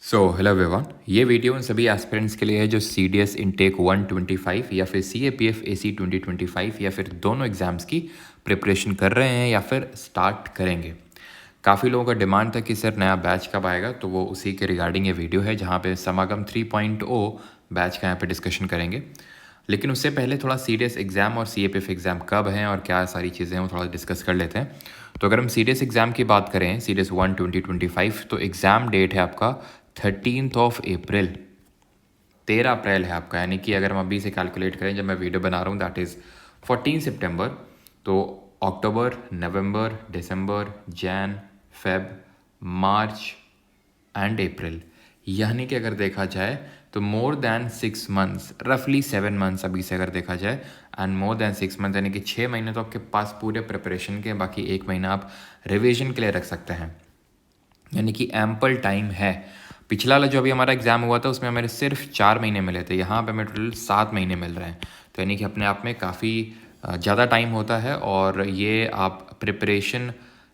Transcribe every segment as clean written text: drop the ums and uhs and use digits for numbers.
Hello everyone, ये video उन सभी एस्पिरेंट्स के लिए है जो सी डी एस इनटेक 125 या फिर C A P F A सी 2025 या फिर दोनों एग्ज़ाम्स की प्रिपरेशन कर रहे हैं या फिर स्टार्ट करेंगे। काफ़ी लोगों का डिमांड था कि सर नया बैच कब आएगा, तो वो उसी के रिगार्डिंग ये वीडियो है जहाँ पे समागम 3.0 बैच का यहाँ पे डिस्कशन करेंगे। लेकिन उससे पहले थोड़ा सी डी एस एग्ज़ाम और सी ए पी एफ एग्ज़ाम कब हैं और क्या सारी चीज़ें हैं वो थोड़ा डिस्कस कर लेते हैं। तो अगर हम सी डी एस एग्ज़ाम की बात करें, सी डी एस 1 2025, तो एग्ज़ाम डेट है आपका 13 अप्रैल, 13 अप्रैल है आपका। यानी कि अगर हम अभी से कैलकुलेट करें, जब मैं वीडियो बना रहा हूँ, दैट इज़ 14 सितंबर। तो अक्टूबर, नवंबर, दिसंबर, Jan, Feb, March and April, यानी कि अगर देखा जाए तो मोर देन 6 मंथ्स, रफली 7 मंथ्स अभी से अगर देखा जाए, एंड मोर देन 6 मंथ यानी कि 6 महीने तो आपके पास पूरे प्रिपरेशन के, बाकी 1 महीना आप रिविजन के लिए रख सकते हैं, यानी कि एम्पल टाइम है। पिछला वाला जो अभी हमारा एग्ज़ाम हुआ था उसमें हमें सिर्फ 4 महीने मिले थे, यहाँ पे हमें टोटल 7 महीने मिल रहे हैं। तो यानी कि अपने आप में काफ़ी ज़्यादा टाइम होता है, और ये आप प्रिपरेशन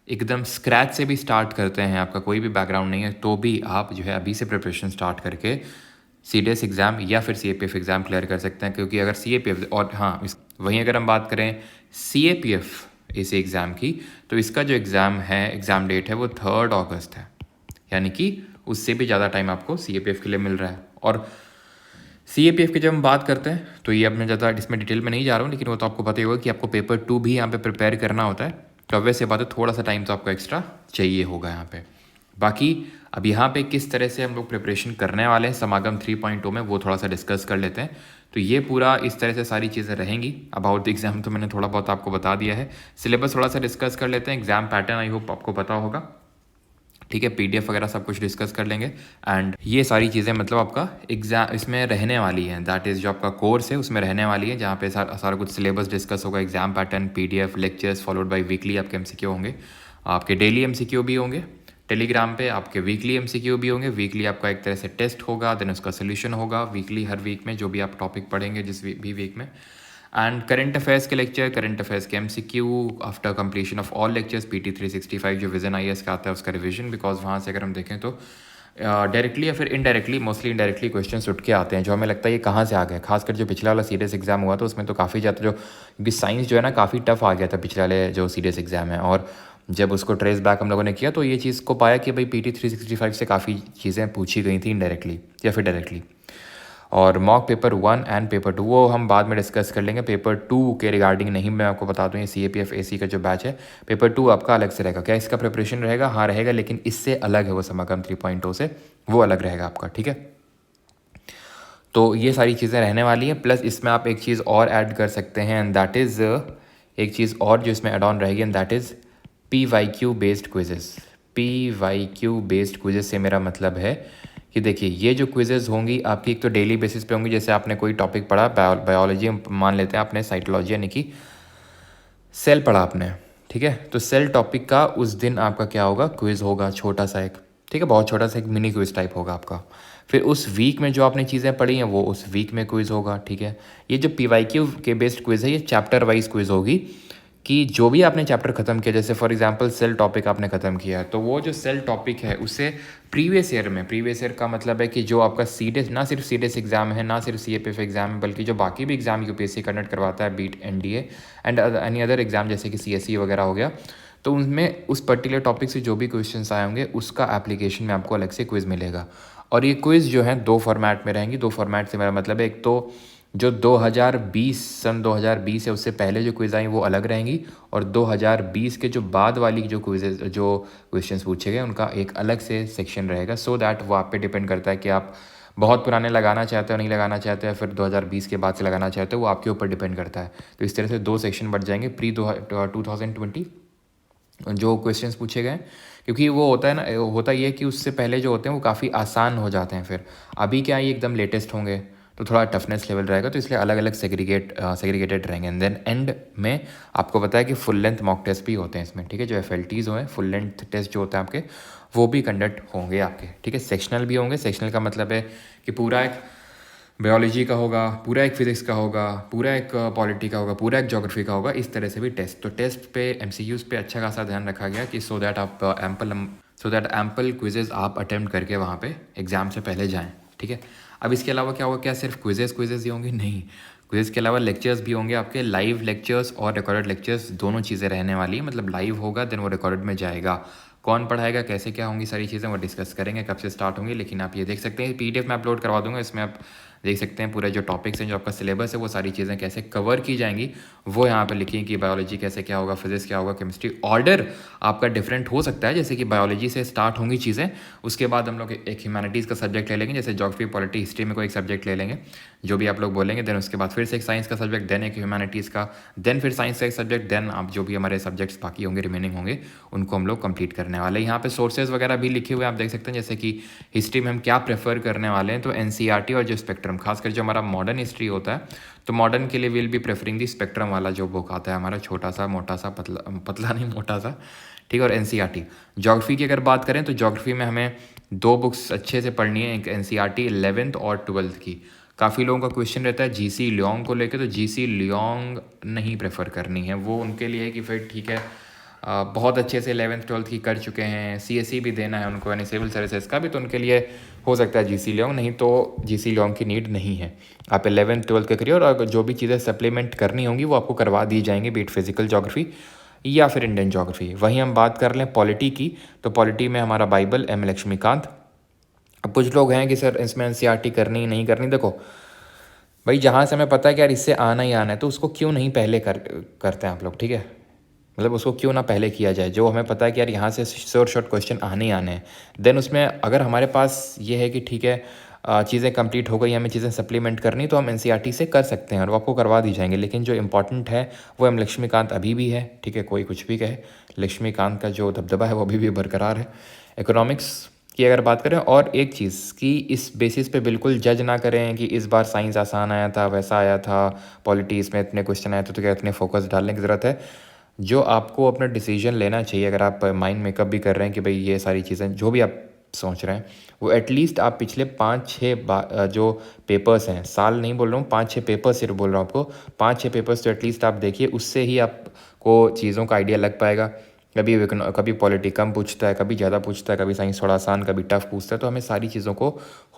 एकदम स्क्रैच से भी स्टार्ट करते हैं, आपका कोई भी बैकग्राउंड नहीं है, तो भी आप जो है अभी से प्रिपरेशन स्टार्ट करके सी डी एस एग्ज़ाम या फिर C A P F exam clear कर सकते हैं। क्योंकि अगर सी ए पी एफ, और हाँ वहीं अगर हम बात करें सी ए पी एफ इस एग्ज़ाम की, तो इसका जो एग्ज़ाम है, एग्ज़ाम डेट है वो 3 अगस्त है, यानी कि उससे भी ज़्यादा टाइम आपको सी ए पी एफ के लिए मिल रहा है। और सी ए पी एफ की जब हम बात करते हैं तो ये अब मैं ज़्यादा इसमें डिटेल में नहीं जा रहा हूँ, लेकिन वो तो आपको पता ही होगा कि आपको पेपर 2 भी यहाँ पे प्रिपेयर करना होता है। तो अब वैसे बात है, थोड़ा सा टाइम तो आपको एक्स्ट्रा चाहिए होगा यहाँ पे। बाकी अब यहाँ पे किस तरह से हम लोग प्रिपरेशन करने वाले हैं समागम 3.0 में, वो थोड़ा सा डिस्कस कर लेते हैं। तो ये पूरा इस तरह से सारी चीज़ें रहेंगी। अबाउट द एग्ज़ाम तो मैंने थोड़ा बहुत आपको बता दिया है। सिलेबस थोड़ा सा डिस्कस कर लेते हैं। एग्ज़ाम पैटर्न आई होप आपको पता होगा, ठीक है। पीडीएफ वगैरह सब कुछ डिस्कस कर लेंगे। एंड ये सारी चीज़ें मतलब आपका एग्ज़ाम इसमें रहने वाली हैं, दैट इज़ जो आपका कोर्स है उसमें रहने वाली है, जहाँ पे सारा कुछ सिलेबस डिस्कस होगा, exam pattern, PDF, lectures followed by weekly आपके एमसीक्यू होंगे, आपके डेली एमसीक्यू भी होंगे टेलीग्राम पे, आपके वीकली एमसीक्यू भी होंगे। वीकली आपका एक तरह से टेस्ट होगा, देन उसका सोल्यूशन होगा वीकली, हर वीक में जो भी आप टॉपिक पढ़ेंगे जिस भी वीक में। एंड करंट अफेयर्स के लेक्चर, करंट अफेयर्स के MCQ after completion of all lectures, PT 365 जो विजन आईएएस का आता है उसका रिवीजन, बिकॉज वहाँ से अगर हम देखें तो डायरेक्टली या फिर इनडायरेक्टली, मोस्टली इनडायरेक्टली क्वेश्चन उठ के आते हैं जो हमें लगता है ये कहाँ से आ गए। खासकर जो पिछला वाला सीरियस एग्जाम हुआ था उसमें तो काफ़ी ज़्यादा, जो क्योंकि साइंस जो है ना काफ़ी टफ आ गया था पिछले वाले जो सीरियस एग्जाम है, और जब उसको ट्रेस बैक हम लोगों ने किया तो ये चीज़ को पाया कि भाई पीटी 365 से काफ़ी चीज़ें पूछी गई थी इनडायरेक्टली या फिर डायरेक्टली। और मॉक पेपर 1 एंड पेपर 2 वो हम बाद में डिस्कस कर लेंगे। पेपर 2 के रिगार्डिंग नहीं, मैं आपको बता दूं, ये सी ए पी एफ ए सी का जो बैच है, पेपर 2 आपका अलग से रहेगा। क्या इसका प्रिपरेशन रहेगा? हाँ रहेगा, लेकिन इससे अलग है वो, समागम 3.0 से वो अलग रहेगा आपका, ठीक है। तो ये सारी चीज़ें रहने वाली हैं। प्लस इसमें आप एक चीज़ और ऐड कर सकते हैं, एंड दैट इज़ एक चीज़ और जो इसमें एड ऑन रहेगी, and that is P Y Q based quizzes. P Y Q based quizzes से मेरा मतलब है कि देखिए ये जो क्विजेज होंगी आपकी, एक तो डेली बेसिस पे होंगी, जैसे आपने कोई टॉपिक पढ़ा, बायोलॉजी मान लेते हैं आपने, साइटोलॉजी यानी कि सेल पढ़ा आपने, ठीक है। तो सेल टॉपिक का उस दिन आपका क्या होगा, क्विज़ होगा छोटा सा एक, ठीक है, बहुत छोटा सा एक मिनी क्विज़ टाइप होगा आपका। फिर उस वीक में जो आपने चीज़ें पढ़ी हैं वो उस वीक में क्विज़ होगा, ठीक है। ये जो पी वाई क्यू के बेस्ड क्विज़ है ये चैप्टर वाइज क्विज़ होगी, कि जो भी आपने चैप्टर ख़त्म किया, जैसे फॉर एग्जांपल सेल टॉपिक आपने ख़त्म किया, तो वो जो सेल टॉपिक है उससे प्रीवियस ईयर में, प्रीवियस ईयर का मतलब है कि जो आपका सीडीएस, ना सिर्फ सीडीएस एग्जाम है, ना सिर्फ सीएपीएफ एग्जाम है, बल्कि जो बाकी भी एग्जाम यूपीएससी कंडक्ट करवाता है, be it NDA and any other exam जैसे कि सीएसई वगैरह हो गया, तो उनमें उस पर्टिकुलर टॉपिक से जो भी क्वेश्चन आए होंगे उसका एप्लीकेशन में आपको अलग से क्विज़ मिलेगा। और ये क्विज़ जो है 2 फॉर्मेट में रहेंगी। 2 फॉर्मेट से मेरा मतलब है, एक तो जो 2020 सन 2020 है उससे पहले जो क्विज़ आई वो अलग रहेंगी, और 2020 के जो बाद वाली जो क्विज़, जो क्वेश्चंस पूछे गए उनका एक अलग से सेक्शन रहेगा। सो दैट वो आप पे डिपेंड करता है कि आप बहुत पुराने लगाना चाहते हो, नहीं लगाना चाहते हो, फिर 2020 के बाद से लगाना चाहते हो, वो आपके ऊपर डिपेंड करता है। तो इस तरह से 2 सेक्शन बढ़ जाएंगे प्री 2020 जो क्वेश्चंस पूछे गए, क्योंकि वो होता है ना, होता ये है कि उससे पहले जो होते हैं वो काफ़ी आसान हो जाते हैं। फिर अभी क्या ये एकदम लेटेस्ट होंगे तो थोड़ा टफनेस लेवल रहेगा, तो इसलिए अलग अलग सेग्रीगेटेड रहेंगे। एंड देन एंड में आपको पता है कि फुल लेंथ मॉक टेस्ट भी होते हैं इसमें, ठीक है। जो FLTs हो, फुल लेंथ टेस्ट जो होते हैं आपके, वो भी कंडक्ट होंगे आपके, ठीक है। सेक्शनल भी होंगे। सेक्शनल का मतलब है कि पूरा एक बायोलॉजी का होगा, पूरा एक फिजिक्स का होगा, पूरा एक पॉलिटी का होगा, पूरा एक ज्योग्राफी का होगा, इस तरह से भी टेस्ट। तो टेस्ट पे MCQs पे अच्छा खासा ध्यान रखा गया कि सो दैट आप सो दैट एम्पल क्विजेज आप अटेम्प्ट करके वहाँ पे एग्ज़ाम से पहले जाएँ, ठीक है। अब इसके अलावा क्या होगा, क्या सिर्फ क्विजेज ही होंगे? नहीं, क्विज के अलावा लेक्चर्स भी होंगे आपके, लाइव लेक्चर्स और रिकॉर्डेड लेक्चर्स दोनों चीज़ें रहने वाली है। मतलब लाइव होगा देन वो रिकॉर्डेड में जाएगा। कौन पढ़ाएगा, कैसे क्या होंगी सारी चीज़ें वो डिस्कस करेंगे, कब से स्टार्ट होंगी। लेकिन आप ये देख सकते हैं PDF में अपलोड करवा दूंगा, इसमें आप देख सकते हैं पूरे जो टॉपिक्स हैं, जो आपका सिलेबस है, वो सारी चीज़ें कैसे कवर की जाएंगी वो यहाँ पे लिखी कि बायोलॉजी कैसे क्या होगा, फिजिक्स क्या होगा, केमिस्ट्री। ऑर्डर आपका डिफरेंट हो सकता है, जैसे कि बायोलॉजी से स्टार्ट होंगी चीज़ें, उसके बाद हम लोग एक ह्यूमैनिटीज़ का सब्जेक्ट ले लेंगे, जैसे ज्योग्राफी, पॉलिटी, हिस्ट्री में कोई एक सब्जेक्ट ले लेंगे जो भी आप लोग बोलेंगे। देन उसके बाद फिर से एक साइंस का सब्जेक्ट, देन एक ह्यूमैनिटीज़ का, देन फिर साइंस का एक सब्जेक्ट, देन आप जो भी हमारे सब्जेक्ट्स बाकी होंगे, रिमेनिंग होंगे, उनको हम लोग कंप्लीट करने वाले हैं। यहाँ पे सोर्सेज वगैरह भी लिखे हुए आप देख सकते हैं, जैसे कि हिस्ट्री में हम क्या प्रेफर करने वाले हैं, तो NCERT और जो स्पेक्ट्रम, खासकर जो हमारा मॉडर्न हिस्ट्री होता है, तो मॉडर्न के लिए will be preferring the spectrum वाला जो बुक आता है हमारा, छोटा सा, मोटा सा, पतला नहीं, मोटा सा, ठीक है। और NCERT। ज्योग्राफी की अगर बात करें तो ज्योग्राफी में हमें 2 बुक्स अच्छे से पढ़नी है, एक NCERT 11th और 12th की। काफ़ी लोगों का क्वेश्चन रहता है GC लियोंग को लेकर, तो GC लियोंग नहीं प्रेफर करनी है, वो उनके लिए है कि फिर ठीक है बहुत अच्छे से 11th 12th की कर चुके हैं, CSE भी देना है उनको, यानी सिविल सर्विसेज का भी, तो उनके लिए हो सकता है GC लियोंग, नहीं तो GC लियोंग की नीड नहीं है। आप 11th 12th का करिए, और जो भी चीज़ें सप्लीमेंट करनी होंगी वो आपको करवा दी जाएंगी, बीट फिजिकल ज्योग्राफी या फिर इंडियन ज्योग्राफी। वहीं हम बात कर लें पॉलिटी की, तो पॉलिटी में हमारा बाइबल M लक्ष्मीकांत। अब कुछ लोग हैं कि सर इसमें NCERT करनी नहीं करनी, देखो भाई जहाँ से हमें पता है कि यार इससे आना ही आना है, तो उसको क्यों नहीं पहले करते हैं आप लोग, ठीक है। मतलब उसको क्यों ना पहले किया जाए, जो हमें पता है कि यार यहाँ से श्योर शॉर्ट क्वेश्चन आने ही आने हैं। देन उसमें अगर हमारे पास ये है कि ठीक है चीज़ें कंप्लीट हो गई, हमें चीज़ें सप्लीमेंट करनी, तो हम NCERT से कर सकते हैं और वो आपको करवा दी जाएंगे। लेकिन जो इंपॉर्टेंट है वो M लक्ष्मीकांत अभी भी है, ठीक है, कोई कुछ भी कहे, लक्ष्मीकांत का जो दबदबा है वो अभी भी बरकरार है। इकोनॉमिक्स की अगर बात करें, और एक चीज़ कि इस बेसिस पे बिल्कुल जज ना करें कि इस बार साइंस आसान आया था, वैसा आया था, पॉलिटी इसमें इतने क्वेश्चन आए थे, तो क्या इतने फोकस डालने की ज़रूरत है। जो आपको अपना डिसीजन लेना चाहिए, अगर आप माइंड मेकअप भी कर रहे हैं कि भाई ये सारी चीज़ें जो भी आप सोच रहे हैं, वो एटलीस्ट आप पिछले 5-6 जो पेपर्स हैं, साल नहीं बोल रहा हूँ, 5-6 पेपर्स सिर्फ बोल रहा हूँ आपको, 5-6 पेपर्स तो एटलीस्ट आप देखिए, उससे ही आपको चीज़ों का आइडिया लग पाएगा। कभी पॉलिटी कम पूछता है, कभी ज़्यादा पूछता है, कभी साइंस थोड़ा आसान, कभी टफ पूछता है, तो हमें सारी चीज़ों को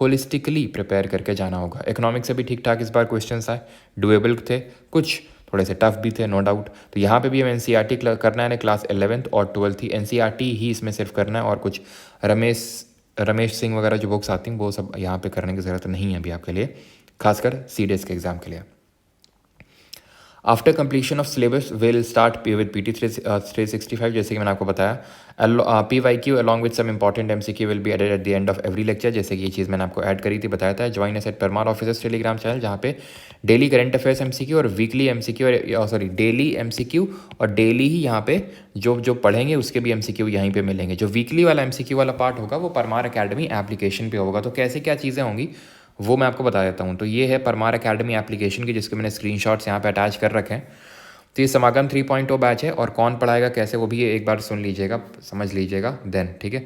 होलिस्टिकली प्रिपेयर करके जाना होगा। इकोनॉमिक्स से भी ठीक ठाक इस बार क्वेश्चंस आए, डुएबल थे, कुछ थोड़े से टफ भी थे, नो डाउट। तो यहाँ पे भी हमें NCERT करना है, क्लास 11th और 12th ही NCERT ही इसमें सिर्फ करना है, और कुछ रमेश सिंह वगैरह जो बुक्स आती हैं वो सब यहाँ पे करने की ज़रूरत नहीं है अभी आपके लिए, खासकर CDS के एग्ज़ाम के लिए। After completion of syllabus will start with PT 365, जैसे कि मैंने आपको बताया। PYQ along with some important MCQ will be added at the end of every lecture, जैसे कि ये चीज़ मैंने आपको ऐड करी थी, बताया था। Join us at Parmar officers Telegram channel, जहाँ पे डेली करंट अफेयर्स MCQ और वीकली MCQ, और सॉरी डेली MCQ और डेली ही यहाँ पे जो पढ़ेंगे उसके भी MCQ यहीं पे मिलेंगे। जो वीकली वाला MCQ वाला पार्ट होगा वो परमार अकेडमी एप्लीकेशन पे होगा। तो कैसे क्या चीज़ें होंगी वो मैं आपको बता देता हूँ। तो ये है परमार अकेडमी एप्लीकेशन की, जिसके मैंने स्क्रीनशॉट्स यहाँ पे अटैच कर रखे हैं। तो ये समागम 3.0 बैच है, और कौन पढ़ाएगा कैसे वो भी एक बार सुन लीजिएगा, समझ लीजिएगा देन, ठीक है।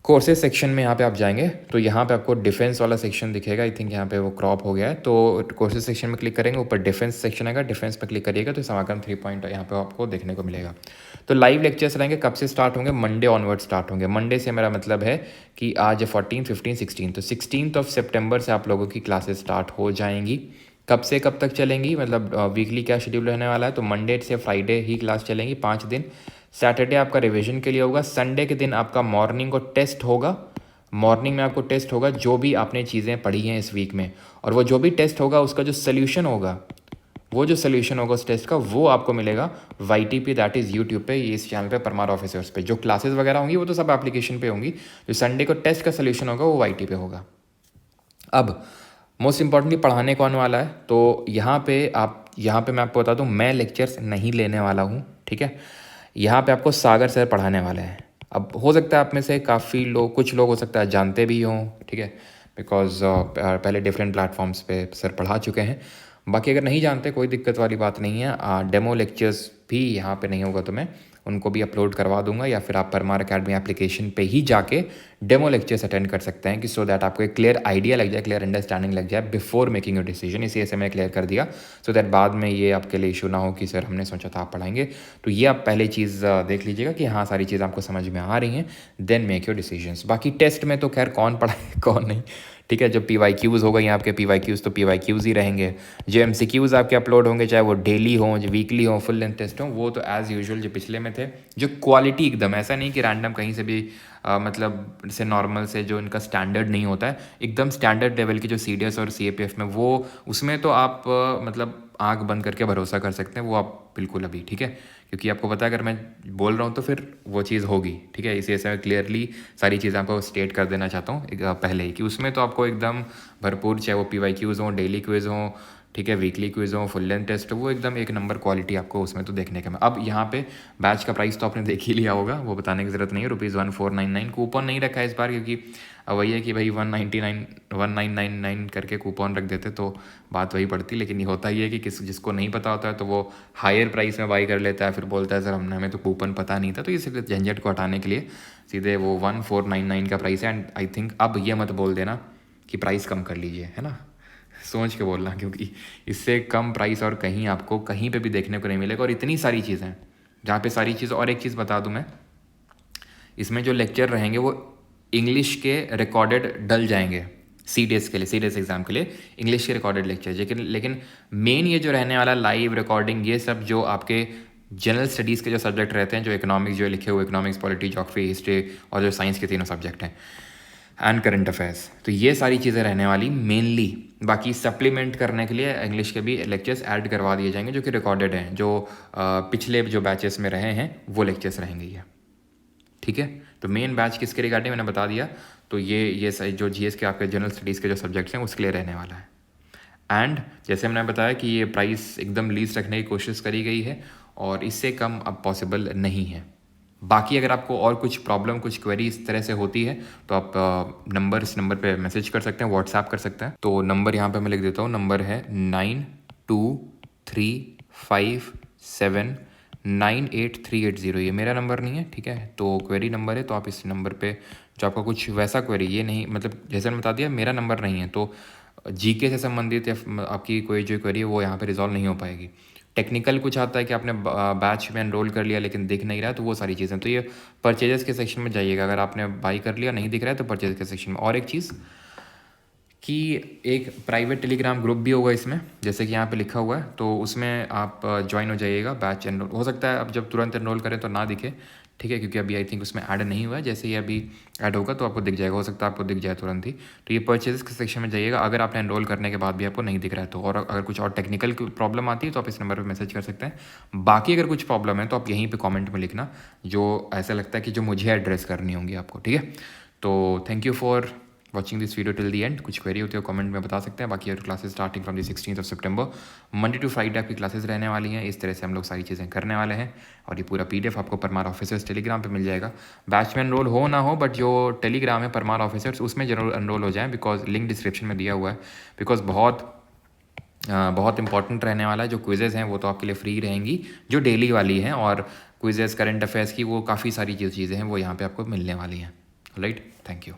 कोर्सेज सेक्शन में यहाँ पे आप जाएंगे तो यहाँ पे आपको डिफेंस वाला सेक्शन दिखेगा, आई थिंक यहाँ पे वो क्रॉप हो गया है, तो कोर्सेज सेक्शन में क्लिक करेंगे, ऊपर डिफेंस सेक्शन आएगा, डिफेंस पे क्लिक करिएगा तो समागम 3.0 यहाँ पे आपको देखने को मिलेगा। तो लाइव लेक्चर्स रहेंगे, कब से स्टार्ट होंगे, मंडे ऑनवर्ड स्टार्ट होंगे। मंडे से मेरा मतलब है कि आज 14, 15, 16, तो 16 सितंबर से आप लोगों की क्लासेस स्टार्ट हो जाएंगी। कब से कब तक चलेंगी, मतलब वीकली क्या शेड्यूल रहने वाला है, तो मंडे से फ्राइडे ही क्लास चलेंगी 5 दिन। सैटरडे आपका रिवीजन के लिए होगा, संडे के दिन आपका मॉर्निंग को टेस्ट होगा, मॉर्निंग में आपको टेस्ट होगा जो भी आपने चीज़ें पढ़ी हैं इस वीक में, और वो जो भी टेस्ट होगा उसका जो सोल्यूशन होगा, वो जो सोल्यूशन होगा उस टेस्ट का, वो आपको मिलेगा YT पे, दैट इज़ यूट्यूब पे, इस चैनल पे, परमार ऑफिसर्स पे। जो क्लासेस वगैरह होंगी वो तो सब एप्लीकेशन पे होंगी, जो संडे को टेस्ट का सोल्यूशन होगा वो YT पे होगा। अब मोस्ट इंपॉर्टेंटली पढ़ाने कौन वाला है, तो यहाँ पे मैं आपको बता दूँ, मैं लेक्चर्स नहीं लेने वाला हूँ, ठीक है। यहाँ पे आपको सागर सर पढ़ाने वाले हैं। अब हो सकता है आप में से काफ़ी लोग, कुछ लोग हो सकता है जानते भी हों, ठीक है, बिकॉज पहले डिफरेंट प्लेटफॉर्म्स पे सर पढ़ा चुके हैं। बाकी अगर नहीं जानते कोई दिक्कत वाली बात नहीं है, डेमो लेक्चर्स भी यहाँ पे नहीं होगा तुम्हें, उनको भी अपलोड करवा दूंगा, या फिर आप परमार अकेडमी एप्लीकेशन पे ही जाके डेमो लेक्चर्स अटेंड कर सकते हैं कि सो दैट आपको एक क्लियर आइडिया लग जाए, क्लियर अंडरस्टैंडिंग लग जाए बिफोर मेकिंग योर डिसीजन। इसी ऐसे मैंने क्लियर कर दिया सो दैट बाद में ये आपके लिए इशू ना हो कि सर हमने सोचा था आप पढ़ाएंगे। तो ये आप पहले चीज़ देख लीजिएगा कि हाँ सारी चीज़ आपको समझ में आ रही हैं, देन मेक योर डिसीजंस। बाकी टेस्ट में तो खैर कौन पढ़ाए कौन नहीं, ठीक है। जब PYQs होगा यहाँ आपके PYQs तो PYQs ही रहेंगे। जो MCQs आपके अपलोड होंगे, चाहे वो डेली हों, जो वीकली हों, फुल लेंथ टेस्ट हों, वो तो एज़ यूजुअल जो पिछले में थे, जो क्वालिटी एकदम ऐसा नहीं कि रैंडम कहीं से भी मतलब जैसे नॉर्मल से जो इनका स्टैंडर्ड नहीं होता है, एकदम स्टैंडर्ड लेवल की जो CDS और CAPF में वो उसमें तो आप मतलब आँख बंद करके भरोसा कर सकते हैं, वो आप बिल्कुल अभी, ठीक है। क्योंकि आपको पता है अगर मैं बोल रहा हूँ तो फिर वो चीज़ होगी, ठीक है। इसी वजह से मैं क्लियरली सारी चीज़ें आपको स्टेट कर देना चाहता हूँ पहले ही कि उसमें तो आपको एकदम भरपूर, चाहे वो PYQs हों, डेली क्विज़ हों, ठीक है, वीकली क्विज हो, फुल लेंथ टेस्ट हो, वो एकदम एक नंबर क्वालिटी आपको उसमें तो देखने का। अब यहाँ पे बैच का प्राइस तो आपने देख ही लिया होगा, वो बताने की ज़रूरत नहीं है। ₹1499 कूपन नहीं रखा है इस बार, क्योंकि वही है कि भाई 1999 करके कूपन रख देते तो बात वही पड़ती। लेकिन ये होता ही है कि जिसको नहीं पता होता है तो वो हायर प्राइस में बाई कर लेता है, फिर बोलता है सर हमें तो कूपन पता नहीं था। तो ये सिर्फ झंझट को हटाने के लिए सीधे वो 1499 का प्राइस है। एंड आई थिंक अब ये मत बोल देना कि प्राइस कम कर लीजिए, है ना, सोच के बोलना, क्योंकि इससे कम प्राइस और कहीं आपको कहीं पे भी देखने को नहीं मिलेगा। और इतनी सारी चीज़ें हैं जहाँ पे सारी चीज़। और एक चीज़ बता दूँ मैं, इसमें जो लेक्चर रहेंगे वो इंग्लिश के रिकॉर्डेड डल जाएंगे CDS के लिए, CDS एग्ज़ाम के लिए इंग्लिश के रिकॉर्डेड लेक्चर। लेकिन मेन ये जो रहने वाला लाइव रिकॉर्डिंग, ये सब जो आपके जनरल स्टडीज़ के जो सब्जेक्ट रहते हैं, जो इकोनॉमिक्स जो लिखे हुए, इकोनॉमिक्स, पॉलिटी, ज्योग्राफी, हिस्ट्री और जो साइंस के तीनों सब्जेक्ट हैं एंड करंट अफेयर्स, तो ये सारी चीज़ें रहने वाली मेनली। बाकी सप्लीमेंट करने के लिए इंग्लिश के भी लेक्चर्स ऐड करवा दिए जाएंगे जो कि रिकॉर्डेड हैं, जो पिछले जो बैचेस में रहे हैं वो लेक्चर्स रहेंगे ये, ठीक है। तो मेन बैच किसके रिगार्डिंग मैंने बता दिया। तो ये जो GS के आपके जनरल स्टडीज़ के जो सब्जेक्ट्स हैं उसके लिए रहने वाला है। एंड जैसे मैंने बताया कि ये प्राइस एकदम लीस्ट रखने की कोशिश करी गई है और इससे कम अब पॉसिबल नहीं है। बाकी अगर आपको और कुछ प्रॉब्लम, कुछ क्वेरी इस तरह से होती है तो आप इस नंबर पे मैसेज कर सकते हैं, व्हाट्सएप कर सकते हैं। तो नंबर यहाँ पे मैं लिख देता हूँ, नंबर है 9235798380। ये मेरा नंबर नहीं है, ठीक है, तो क्वेरी नंबर है। तो आप इस नंबर पे जो आपका कुछ वैसा क्वेरी, ये नहीं मतलब जैसे मैंने बता दिया मेरा नंबर नहीं है, तो GK से संबंधित या आपकी कोई जो क्वेरी है वो यहाँ पे रिजॉल्व नहीं हो पाएगी। टेक्निकल कुछ आता है कि आपने बैच में एनरोल कर लिया लेकिन दिख नहीं रहा है, तो वो सारी चीज़ें, तो ये परचेजेस के सेक्शन में जाइएगा। अगर आपने बाई कर लिया नहीं दिख रहा है तो परचेज के सेक्शन में। और एक चीज़ कि एक प्राइवेट टेलीग्राम ग्रुप भी होगा इसमें, जैसे कि यहाँ पे लिखा हुआ है, तो उसमें आप ज्वाइन हो जाइएगा। बैच एनरोल हो सकता है अब जब तुरंत एनरोल करें तो ना दिखे, ठीक है, क्योंकि अभी आई थिंक उसमें ऐड नहीं हुआ है। जैसे ही अभी ऐड होगा तो आपको दिख जाएगा, हो सकता है आपको दिख जाए तुरंत ही। तो ये परचेज के सेक्शन में जाइएगा अगर आपने एनरोल करने के बाद भी आपको नहीं दिख रहा है तो। और अगर कुछ और टेक्निकल प्रॉब्लम आती है तो आप इस नंबर पर मैसेज कर सकते हैं। बाकी अगर कुछ प्रॉब्लम है तो आप यहीं पर कॉमेंट में लिखना, जो ऐसा लगता है कि जो मुझे एड्रेस करनी होंगी आपको, ठीक है। तो thank you for watching this video till the end. कुछ क्वेरी होती है कमेंट में बता सकते हैं। बाकी और classes starting from the 16th सितंबर, मंडे टू फ्राइडे आपकी क्लासेस रहने वाली हैं। इस तरह से हम लोग सारी चीज़ें करने वाले हैं। और ये पूरा PDF आपको परमार ऑफिसर्स टेलीग्राम पे मिल जाएगा। बैच में एनरोल हो ना हो, बट जो टेलीग्राम है परमार ऑफिसर्स, उसमें जरूर एनरोल हो जाएँ, बिकॉज लिंक डिस्क्रिप्शन में दिया हुआ है। बिकॉज बहुत इंपॉर्टेंट रहने वाला है। जो क्विजेज़ हैं वो तो आपके लिए फ्री रहेंगी, जो डेली वाली हैं, और क्विजेज़ करंट अफेयर्स की वो काफ़ी सारी जो चीज़ें हैं वो यहाँ पे आपको मिलने वाली हैं। Right, thank you.